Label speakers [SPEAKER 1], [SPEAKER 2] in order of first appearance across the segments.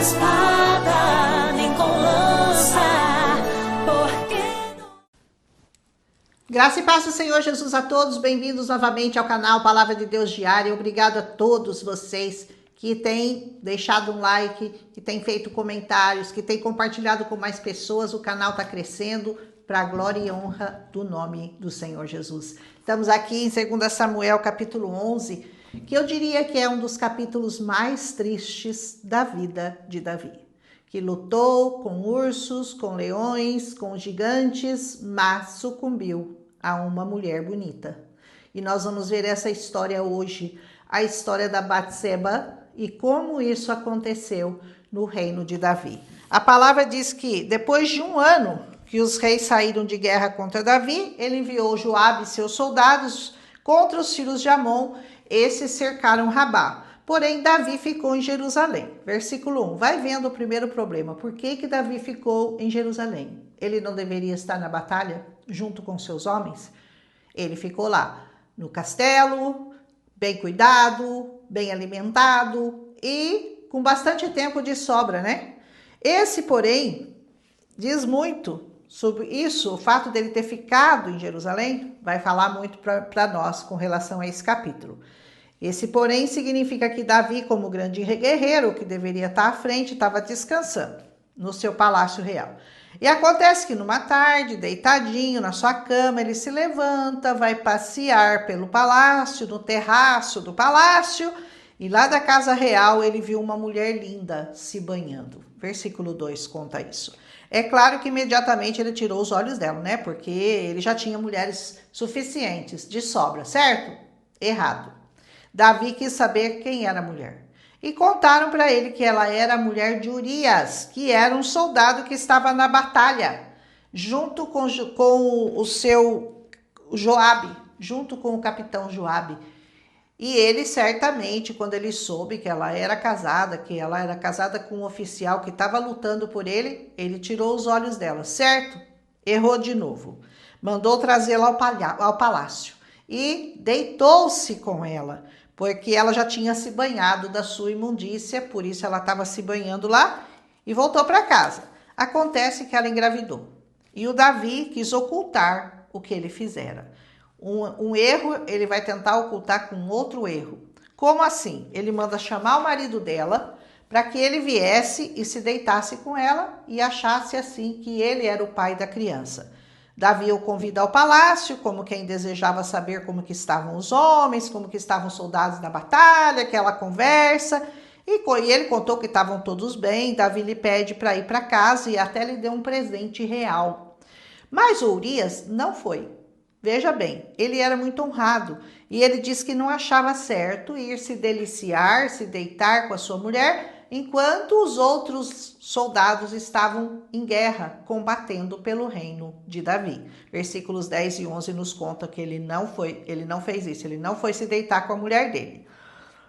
[SPEAKER 1] espada, nem com lança, porque...
[SPEAKER 2] Graça e paz do Senhor Jesus a todos, bem-vindos novamente ao canal Palavra de Deus Diária. Obrigado a todos vocês que têm deixado um like, que têm feito comentários, que têm compartilhado com mais pessoas. O canal está crescendo para a glória e honra do nome do Senhor Jesus. Estamos aqui em 2 Samuel capítulo 11, que eu diria que é um dos capítulos mais tristes da vida de Davi, que lutou com ursos, com leões, com gigantes, mas sucumbiu a uma mulher bonita. E nós vamos ver essa história hoje, a história da Batseba e como isso aconteceu no reino de Davi. A palavra diz que depois de um ano que os reis saíram de guerra contra Davi, ele enviou Joabe e seus soldados contra os filhos de Amon. Esses cercaram Rabá. Porém, Davi ficou em Jerusalém. Versículo 1. Vai vendo o primeiro problema. Por que Davi ficou em Jerusalém? Ele não deveria estar na batalha junto com seus homens? Ele ficou lá, no castelo, bem cuidado, bem alimentado e com bastante tempo de sobra, né? Esse, porém, diz muito sobre isso. O fato dele ter ficado em Jerusalém vai falar muito para nós com relação a esse capítulo. Esse, porém, significa que Davi, como grande guerreiro que deveria estar à frente, estava descansando no seu palácio real. E acontece que numa tarde, deitadinho na sua cama, ele se levanta, vai passear pelo palácio, no terraço do palácio, e lá da casa real ele viu uma mulher linda se banhando. Versículo 2 conta isso. É claro que imediatamente ele tirou os olhos dela, né? Porque ele já tinha mulheres suficientes de sobra, certo? Errado. Davi quis saber quem era a mulher. E contaram para ele que ela era a mulher de Urias, que era um soldado que estava na batalha, junto com o seu Joabe, junto com o capitão Joabe. E ele certamente, quando ele soube que ela era casada com um oficial que estava lutando por ele, ele tirou os olhos dela, certo? Errou de novo. Mandou trazê-la ao palácio e deitou-se com ela, porque ela já tinha se banhado da sua imundícia, por isso ela estava se banhando lá e voltou para casa. Acontece que ela engravidou e o Davi quis ocultar o que ele fizera. Um erro ele vai tentar ocultar com outro erro. Como assim? Ele manda chamar o marido dela para que ele viesse e se deitasse com ela e achasse assim que ele era o pai da criança. Davi o convida ao palácio, como quem desejava saber como que estavam os homens, como que estavam os soldados na batalha, aquela conversa. E ele contou que estavam todos bem. Davi lhe pede para ir para casa e até lhe deu um presente real. Mas Urias não foi. Veja bem, ele era muito honrado e ele disse que não achava certo ir se deliciar, se deitar com a sua mulher, enquanto os outros soldados estavam em guerra, combatendo pelo reino de Davi. Versículos 10 e 11 nos conta que ele não fez isso, ele não foi se deitar com a mulher dele.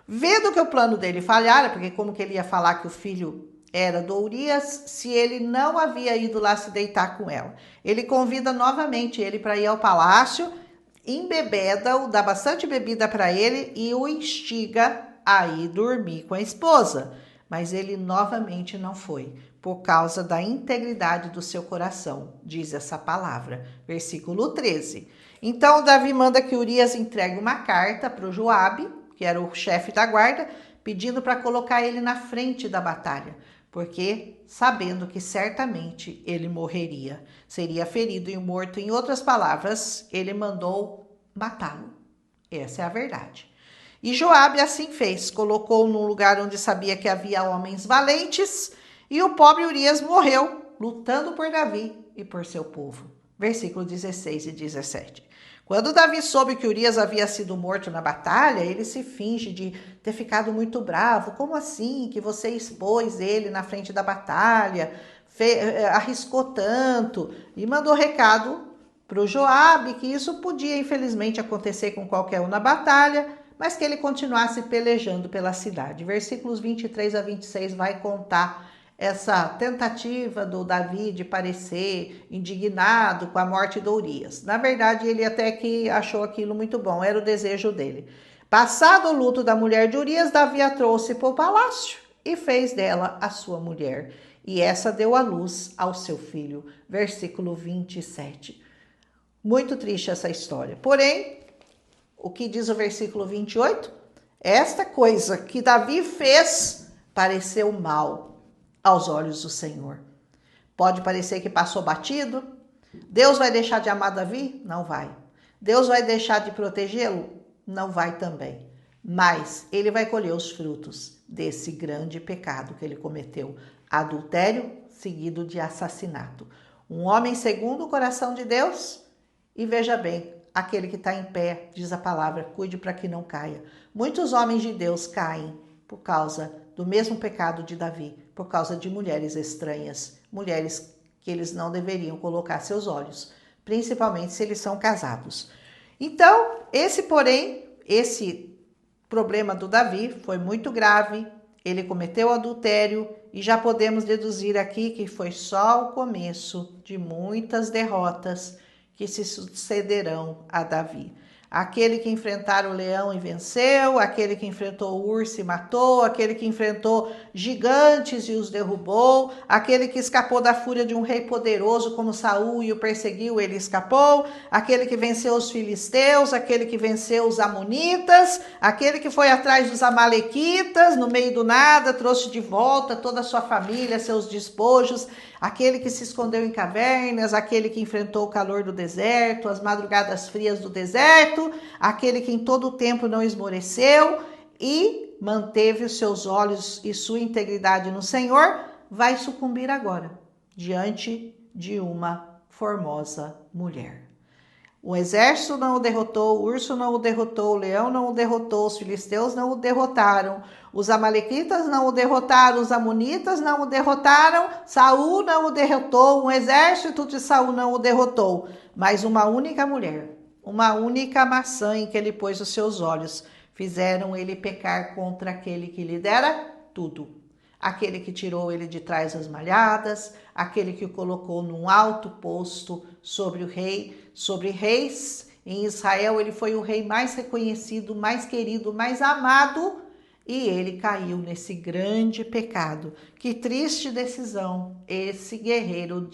[SPEAKER 2] Vendo que o plano dele falhara, porque como que ele ia falar que o filho era do Urias, se ele não havia ido lá se deitar com ela? Ele convida novamente ele para ir ao palácio, embebeda-o, dá bastante bebida para ele e o instiga a ir dormir com a esposa. Mas ele novamente não foi, por causa da integridade do seu coração, diz essa palavra. Versículo 13. Então Davi manda que Urias entregue uma carta para o Joabe, que era o chefe da guarda, pedindo para colocar ele na frente da batalha, porque sabendo que certamente ele morreria, seria ferido e morto. Em outras palavras, ele mandou matá-lo. Essa é a verdade. E Joabe assim fez, colocou-o num lugar onde sabia que havia homens valentes, e o pobre Urias morreu, lutando por Davi e por seu povo. Versículo 16 e 17. Quando Davi soube que Urias havia sido morto na batalha, ele se finge de ter ficado muito bravo. Como assim que você expôs ele na frente da batalha, arriscou tanto? E mandou recado para o Joabe que isso podia infelizmente acontecer com qualquer um na batalha, mas que ele continuasse pelejando pela cidade. Versículos 23 a 26 vai contar essa tentativa do Davi de parecer indignado com a morte de Urias. Na verdade, ele até que achou aquilo muito bom, era o desejo dele. Passado o luto da mulher de Urias, Davi a trouxe para o palácio e fez dela a sua mulher. E essa deu à luz ao seu filho. Versículo 27. Muito triste essa história. Porém, o que diz o versículo 28? Esta coisa que Davi fez pareceu mal aos olhos do Senhor. Pode parecer que passou batido. Deus vai deixar de amar Davi? Não vai. Deus vai deixar de protegê-lo? Não vai também. Mas ele vai colher os frutos desse grande pecado que ele cometeu. Adultério seguido de assassinato. Um homem segundo o coração de Deus. E veja bem, aquele que está em pé, diz a palavra, cuide para que não caia. Muitos homens de Deus caem por causa do mesmo pecado de Davi, por causa de mulheres estranhas, mulheres que eles não deveriam colocar seus olhos, principalmente se eles são casados. Então, esse problema do Davi foi muito grave, ele cometeu adultério e já podemos deduzir aqui que foi só o começo de muitas derrotas que se sucederão a Davi. Aquele que enfrentara o leão e venceu, aquele que enfrentou o urso e matou, aquele que enfrentou gigantes e os derrubou, aquele que escapou da fúria de um rei poderoso como Saul e o perseguiu, ele escapou, aquele que venceu os filisteus, aquele que venceu os amonitas, aquele que foi atrás dos amalequitas, no meio do nada, trouxe de volta toda a sua família, seus despojos, aquele que se escondeu em cavernas, aquele que enfrentou o calor do deserto, as madrugadas frias do deserto, aquele que em todo o tempo não esmoreceu e manteve os seus olhos e sua integridade no Senhor, vai sucumbir agora diante de uma formosa mulher. O exército não o derrotou, o urso não o derrotou, o leão não o derrotou, os filisteus não o derrotaram, os amalequitas não o derrotaram, os amonitas não o derrotaram, Saul não o derrotou, um exército de Saul não o derrotou, mas uma única mulher, uma única maçã em que ele pôs os seus olhos, fizeram ele pecar contra aquele que lhe dera tudo. Aquele que tirou ele de trás das malhadas, aquele que o colocou num alto posto sobre reis. Em Israel ele foi o rei mais reconhecido, mais querido, mais amado, e ele caiu nesse grande pecado. Que triste decisão esse guerreiro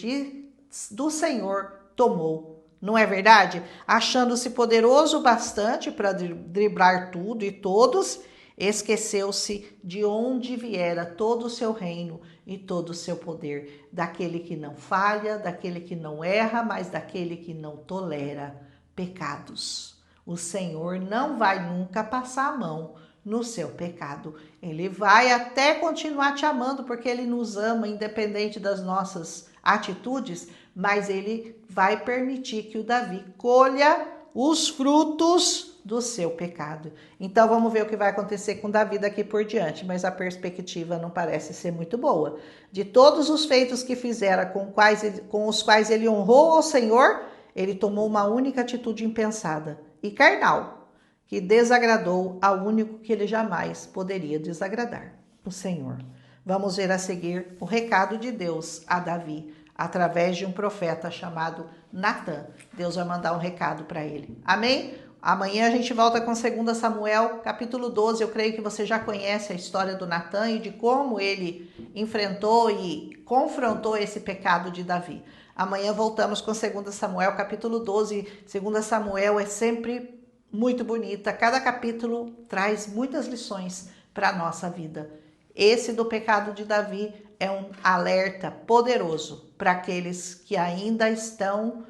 [SPEAKER 2] do Senhor tomou. Não é verdade? Achando-se poderoso bastante para driblar tudo e todos, esqueceu-se de onde viera todo o seu reino e todo o seu poder, daquele que não falha, daquele que não erra, mas daquele que não tolera pecados. O Senhor não vai nunca passar a mão no seu pecado. Ele vai até continuar te amando, porque ele nos ama, independente das nossas atitudes, mas ele vai permitir que o Davi colha os frutos do seu pecado. Então vamos ver o que vai acontecer com Davi daqui por diante, mas a perspectiva não parece ser muito boa. De todos os feitos que fizera com os quais ele honrou ao Senhor, ele tomou uma única atitude impensada e carnal, que desagradou ao único que ele jamais poderia desagradar, o Senhor. Vamos ver a seguir o recado de Deus a Davi, através de um profeta chamado Natã. Deus vai mandar um recado para ele. Amém? Amanhã a gente volta com 2 Samuel, capítulo 12. Eu creio que você já conhece a história do Natã e de como ele enfrentou e confrontou esse pecado de Davi. Amanhã voltamos com 2 Samuel, capítulo 12. 2 Samuel é sempre muito bonita. Cada capítulo traz muitas lições para a nossa vida. Esse do pecado de Davi é um alerta poderoso para aqueles que ainda estão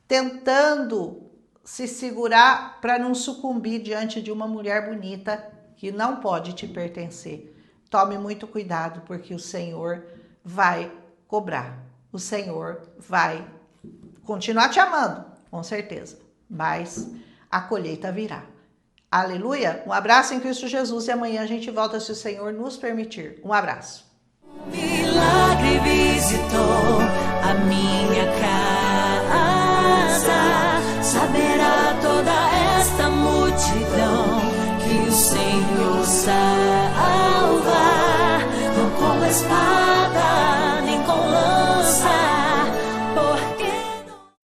[SPEAKER 2] tentando se segurar para não sucumbir diante de uma mulher bonita que não pode te pertencer. Tome muito cuidado, porque o Senhor vai cobrar. O Senhor vai continuar te amando, com certeza, mas a colheita virá. Aleluia! Um abraço em Cristo Jesus e amanhã a gente volta se o Senhor nos permitir. Um abraço.